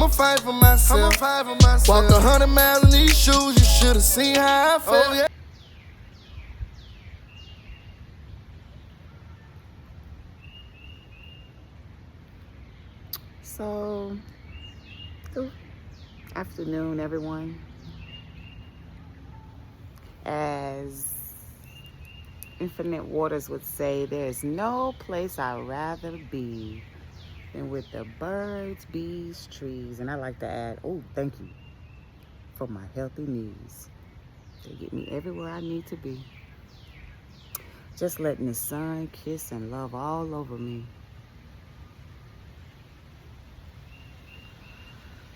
fight for myself. Walked 100 miles in these shoes, you should've seen how I felt. Oh, yeah. So, good afternoon, everyone. As Infinite Waters would say, there's no place I'd rather be than with the birds, bees, trees. And I like to add, oh, thank you for my healthy knees. They get me everywhere I need to be. Just letting the sun kiss and love all over me.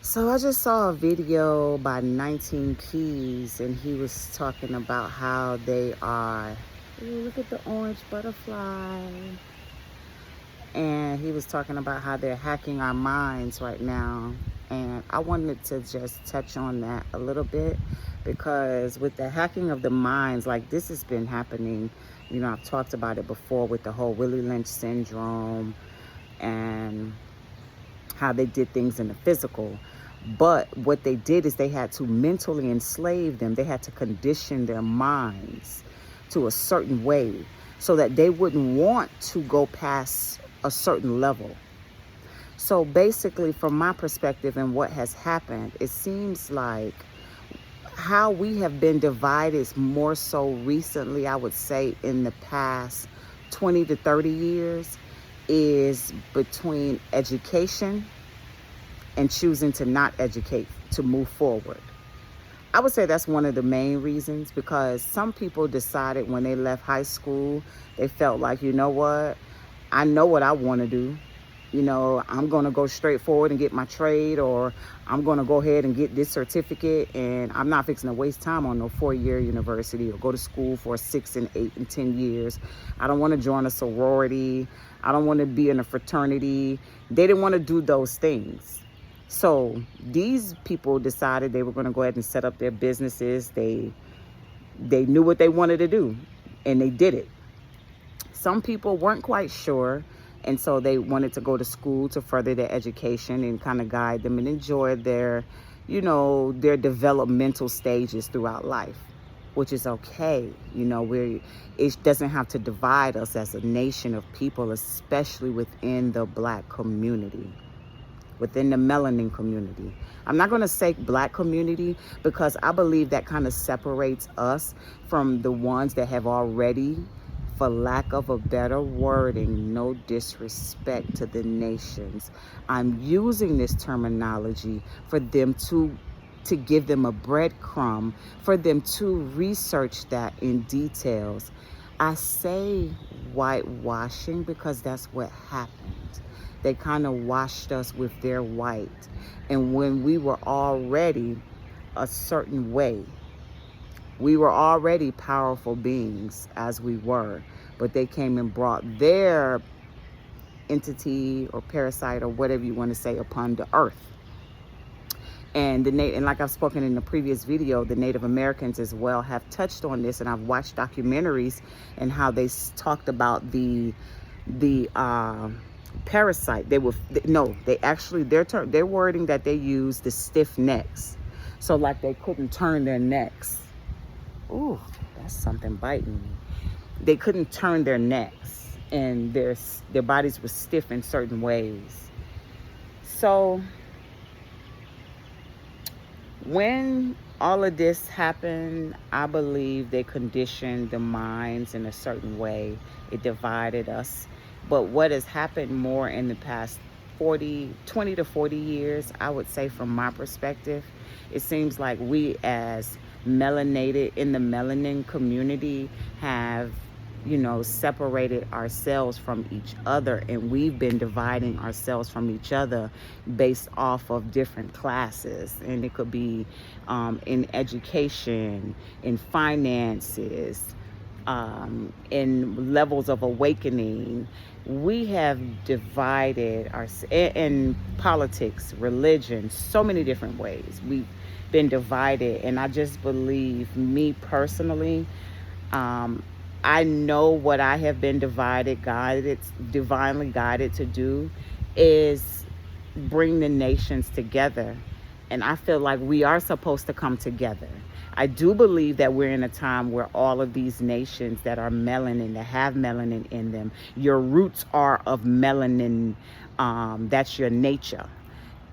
So I just saw a video by 19 Keys, and he was talking about how they are, ooh, look at the orange butterfly. And he was talking about how they're hacking our minds right now. And I wanted to just touch on that a little bit, because with the hacking of the minds, like this has been happening, you know, I've talked about it before with the whole Willie Lynch syndrome and how they did things in the physical. But what they did is they had to mentally enslave them. They had to condition their minds to a certain way so that they wouldn't want to go past a certain level. So basically, from my perspective and what has happened, it seems like how we have been divided more so recently, I would say in the past 20 to 30 years, is between education and choosing to not educate, to move forward. I would say that's one of the main reasons, because some people decided when they left high school, they felt like, you know what, I know what I want to do. You know, I'm going to go straight forward and get my trade, or I'm going to go ahead and get this certificate, and I'm not fixing to waste time on no 4-year university or go to school for 6 and 8 and 10 years. I don't want to join a sorority. I don't want to be in a fraternity. They didn't want to do those things. So these people decided they were going to go ahead and set up their businesses. They knew what they wanted to do, and they did it. Some people weren't quite sure, and so they wanted to go to school to further their education and kind of guide them and enjoy their, you know, their developmental stages throughout life, which is okay. You know, it doesn't have to divide us as a nation of people, especially within the Black community, within the melanin community. I'm not going to say Black community, because I believe that kind of separates us from the ones that have already, for lack of a better wording, no disrespect to the nations. I'm using this terminology for them to give them a breadcrumb, for them to research that in details. I say whitewashing because that's what happened. They kind of washed us with their white. And when we were already a certain way, we were already powerful beings as we were, but they came and brought their entity or parasite or whatever you want to say upon the earth. And and like I've spoken in the previous video, the Native Americans as well have touched on this, and I've watched documentaries and how they talked about the parasite. Their wording that they used, the stiff necks. So like they couldn't turn their necks. Ooh, that's something biting me. They couldn't turn their necks, and their bodies were stiff in certain ways. So when all of this happened, I believe they conditioned the minds in a certain way. It divided us. But what has happened more in the past 20 to 40 years, I would say from my perspective, it seems like we as melanated in the melanin community have, you know, separated ourselves from each other, and we've been dividing ourselves from each other based off of different classes. And it could be in education, in finances, in levels of awakening. We have divided in politics, religion, so many different ways. We've been divided, and I just believe, me personally, I know what I have been divinely guided to do is bring the nations together. And I feel like we are supposed to come together. I do believe that we're in a time where all of these nations that are melanin, that have melanin in them, your roots are of melanin. That's your nature.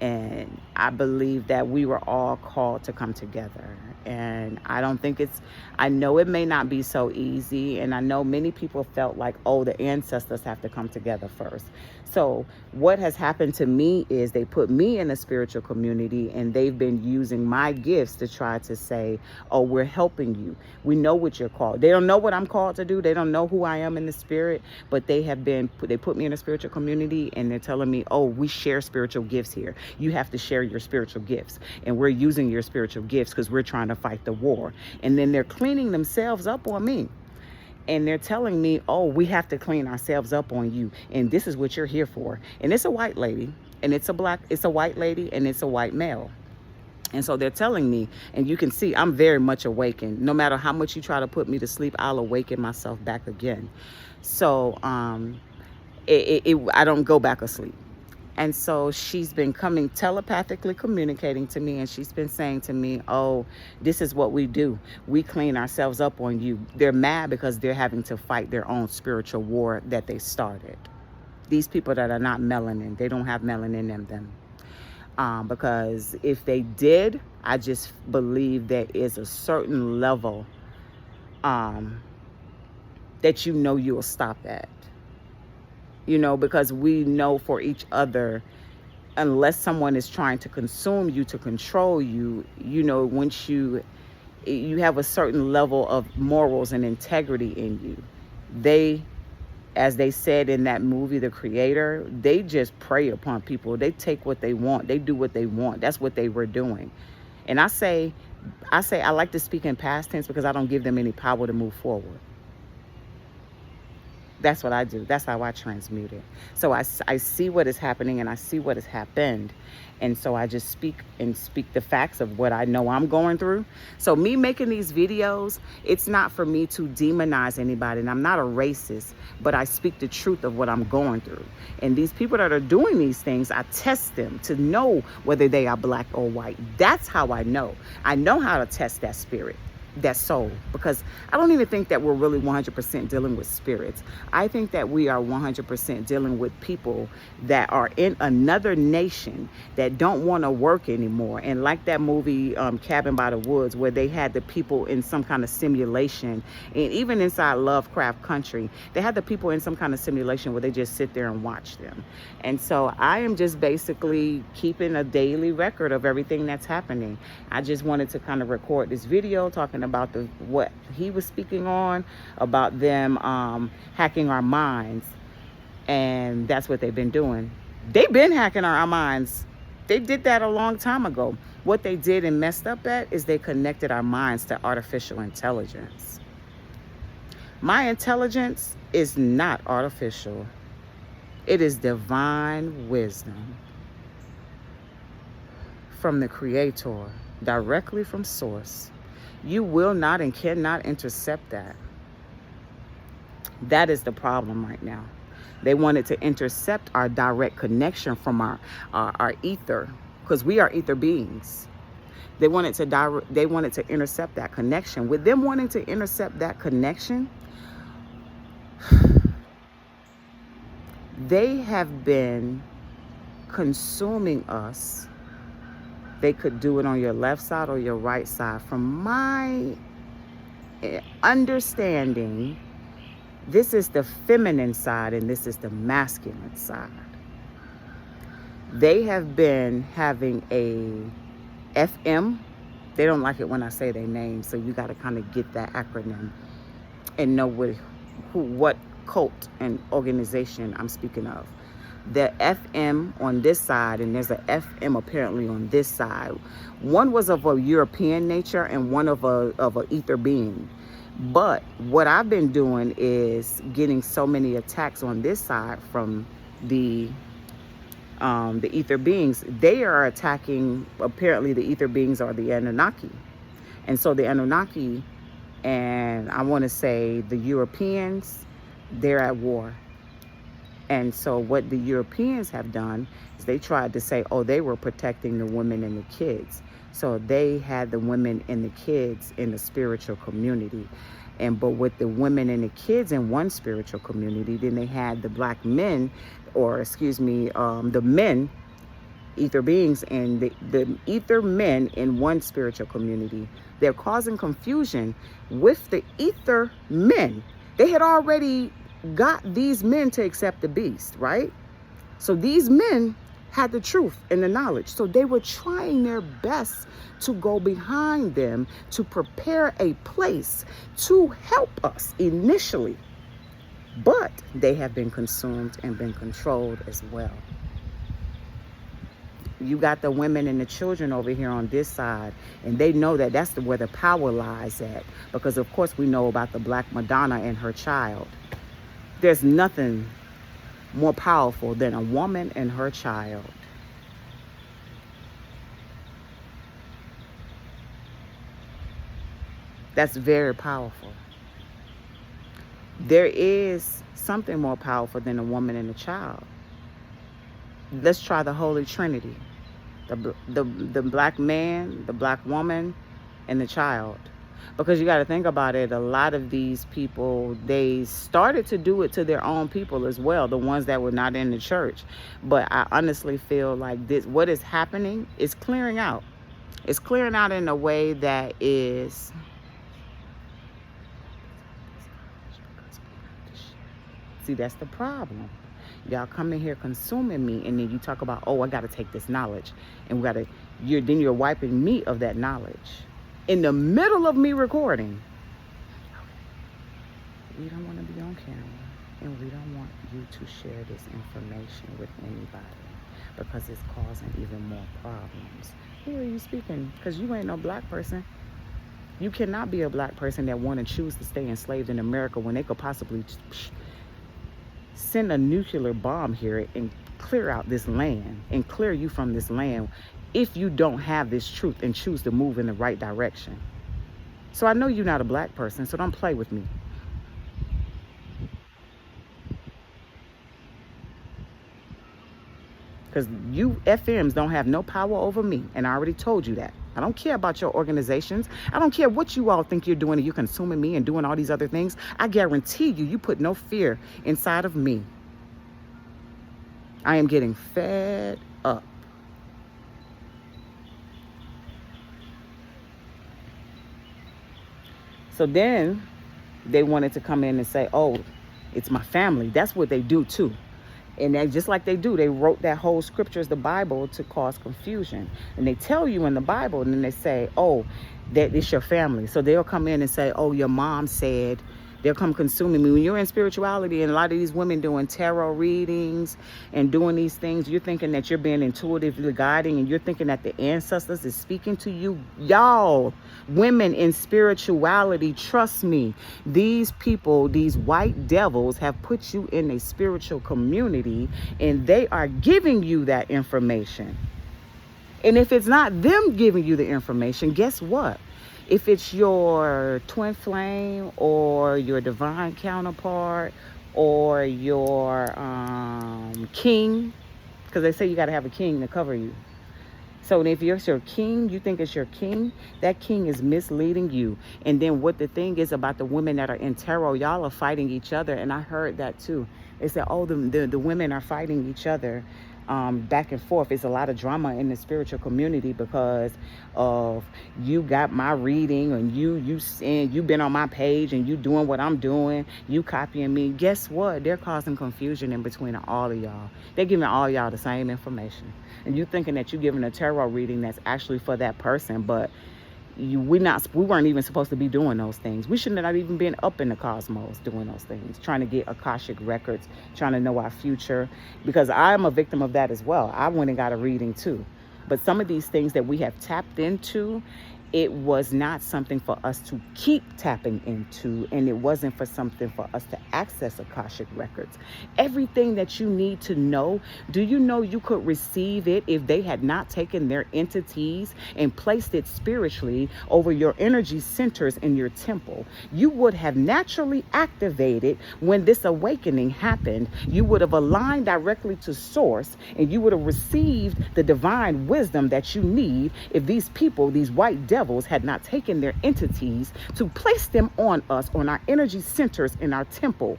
And I believe that we were all called to come together. And I don't think I know it may not be so easy. And I know many people felt like, oh, the ancestors have to come together first. So what has happened to me is they put me in a spiritual community, and they've been using my gifts to try to say, oh, we're helping you. We know what you're called. They don't know what I'm called to do. They don't know who I am in the spirit, but they put me in a spiritual community, and they're telling me, oh, we share spiritual gifts here. You have to share your spiritual gifts, and we're using your spiritual gifts because we're trying to fight the war. And then they're cleaning themselves up on me. And they're telling me, oh, we have to clean ourselves up on you. And this is what you're here for. And it's a white lady, and it's a white lady, and it's a white male. And so they're telling me, and you can see I'm very much awakened. No matter how much you try to put me to sleep, I'll awaken myself back again. So I don't go back asleep. And so she's been telepathically communicating to me, and she's been saying to me, oh, this is what we do. We clean ourselves up on you. They're mad because they're having to fight their own spiritual war that they started. These people that are not melanin, they don't have melanin in them. Because if they did, I just believe there is a certain level that you'll stop at. Because we know for each other, unless someone is trying to consume you, to control you, once you have a certain level of morals and integrity in you. They, as they said in that movie, The Creator, they just prey upon people. They take what they want. They do what they want. That's what they were doing. And I like to speak in past tense because I don't give them any power to move forward. That's what I do. That's how I transmute it. So I see what is happening, and I see what has happened. And so I just speak the facts of what I know I'm going through. So me making these videos, it's not for me to demonize anybody. And I'm not a racist, but I speak the truth of what I'm going through. And these people that are doing these things, I test them to know whether they are black or white. That's how I know. I know how to test that spirit, that soul, because I don't even think that we're really 100% dealing with spirits. I think that we are 100% dealing with people that are in another nation that don't want to work anymore. And like that movie Cabin by the Woods, where they had the people in some kind of simulation, and even inside Lovecraft Country, they had the people in some kind of simulation where they just sit there and watch them. And so I am just basically keeping a daily record of everything that's happening. I just wanted to kind of record this video talking about what he was speaking on, about them hacking our minds. And that's what they've been doing. They've been hacking our minds. They did that a long time ago. What they did and messed up at is they connected our minds to artificial intelligence. My intelligence is not artificial. It is divine wisdom from the Creator, directly from source. You will not and cannot intercept that. That is the problem right now. They wanted to intercept our direct connection from our ether, because we are ether beings. They wanted to intercept that connection. With them wanting to intercept that connection, they have been consuming us. They could do it on your left side or your right side. From my understanding, this is the feminine side and this is the masculine side. They have been having a FM. They don't like it when I say their name, so you got to kind of get that acronym and know what cult and organization I'm speaking of. The FM on this side, and there's a FM apparently on this side. One was of a European nature and one of a ether being. But what I've been doing is getting so many attacks on this side from the ether beings. They are attacking, apparently the ether beings are the Anunnaki. And so the Anunnaki, and I want to say the Europeans, they're at war. And so what the Europeans have done is they tried to say, oh, they were protecting the women and the kids. So they had the women and the kids in the spiritual community. But with the women and the kids in one spiritual community, then they had the black men, the men, ether beings, and the ether men in one spiritual community. They're causing confusion with the ether men. They had already got these men to accept the beast, right? So these men had the truth and the knowledge. So they were trying their best to go behind them to prepare a place to help us initially. But they have been consumed and been controlled as well. You got the women and the children over here on this side, and they know that that's where the power lies at. Because, of course, we know about the Black Madonna and her child. There's nothing more powerful than a woman and her child. That's very powerful. There is something more powerful than a woman and a child. Let's try the Holy Trinity. The black man, the black woman, and the child. Because you got to think about it, a lot of these people, they started to do it to their own people as well, the ones that were not in the church. But I honestly feel like what is happening is clearing out. It's clearing out in a way that is... See, that's the problem. Y'all come in here consuming me, and then you talk about, oh, I got to take this knowledge, and then you're wiping me of that knowledge in the middle of me recording. We don't want to be on camera, and we don't want you to share this information with anybody because it's causing even more problems. Who are you speaking? Because you ain't no black person. You cannot be a black person that want to choose to stay enslaved in America when they could possibly send a nuclear bomb here and clear out this land and clear you from this land if you don't have this truth and choose to move in the right direction. So I know you're not a black person, so don't play with me. Because you FMs don't have no power over me, and I already told you that. I don't care about your organizations. I don't care what you all think you're doing and you're consuming me and doing all these other things. I guarantee you put no fear inside of me. I am getting fed up. So then they wanted to come in and say, oh, it's my family. That's what they do too. And they, just like they do, they wrote that whole scriptures, the Bible, to cause confusion. And they tell you in the Bible, and then they say, oh, that it's your family. So they'll come in and say, oh, your mom said. They'll come consuming me. When you're in spirituality, and a lot of these women doing tarot readings and doing these things, you're thinking that you're being intuitively guiding, and you're thinking that the ancestors is speaking to you. Y'all, women in spirituality, trust me, these people, these white devils have put you in a spiritual community, and they are giving you that information. And if it's not them giving you the information, guess what? If it's your twin flame or your divine counterpart or your king, because they say you got to have a king to cover you. So if you're your king, you think it's your king, that king is misleading you. And then what the thing is about the women that are in tarot, y'all are fighting each other. And I heard that too. They said, oh, the women are fighting each other. Back and forth. It's a lot of drama in the spiritual community because of you got my reading and you've been on my page and you doing what I'm doing, you copying me. Guess what? They're causing confusion in between all of y'all. They're giving all y'all the same information. And you thinking that you're giving a tarot reading that's actually for that person, but we weren't even supposed to be doing those things. We shouldn't have even been up in the cosmos doing those things, trying to get Akashic records, trying to know our future, because I'm a victim of that as well. I went and got a reading too. But some of these things that we have tapped into It was not something for us to keep tapping into, and it wasn't for something for us to access Akashic records. Everything that you need to know, do you know you could receive it if they had not taken their entities and placed it spiritually over your energy centers in your temple? You would have naturally activated when this awakening happened. You would have aligned directly to source, and you would have received the divine wisdom that you need if these people, these white devils, had not taken their entities to place them on us, on our energy centers in our temple.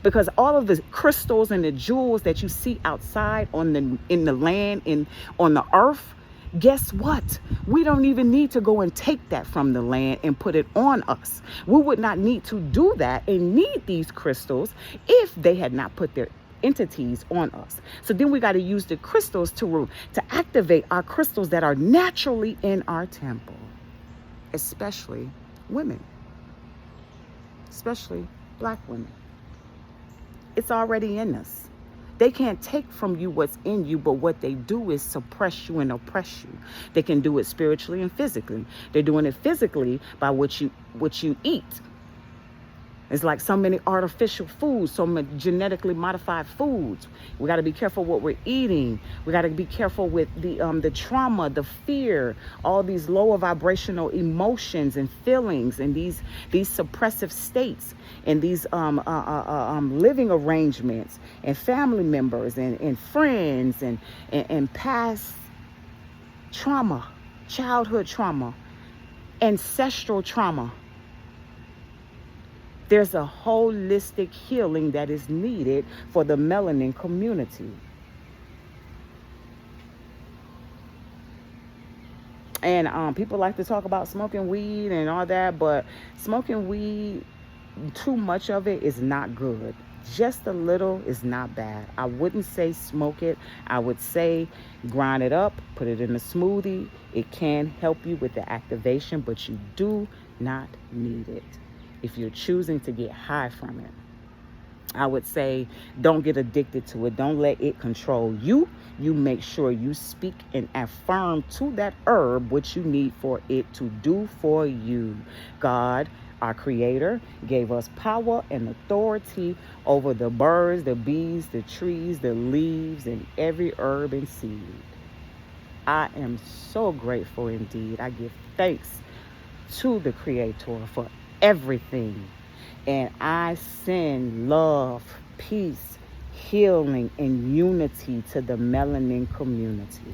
Because all of the crystals and the jewels that you see outside in the land, on the earth, guess what? We don't even need to go and take that from the land and put it on us. We would not need to do that and need these crystals if they had not put their entities on us. So then we got to use the crystals to activate our crystals that are naturally in our temple, especially women, especially Black women. It's already in us. They can't take from you what's in you, but what they do is suppress you and oppress you. They can do it spiritually and physically. They're doing it physically by what you eat. It's like so many artificial foods, so many genetically modified foods. We got to be careful what we're eating. We got to be careful with the trauma, the fear, all these lower vibrational emotions and feelings, and these suppressive states, and these living arrangements, and family members, and friends, and past trauma, childhood trauma, ancestral trauma. There's a holistic healing that is needed for the melanin community. And people like to talk about smoking weed and all that, but smoking weed, too much of it is not good. Just a little is not bad. I wouldn't say smoke it. I would say grind it up, put it in a smoothie. It can help you with the activation, but you do not need it if you're choosing to get high from it. I would say don't get addicted to it. Don't let it control you. You make sure you speak and affirm to that herb what you need for it to do for you. God, our creator, gave us power and authority over the birds, the bees, the trees, the leaves, and every herb and seed. I am so grateful indeed. I give thanks to the creator for everything. And I send love, peace, healing, and unity to the melanin community.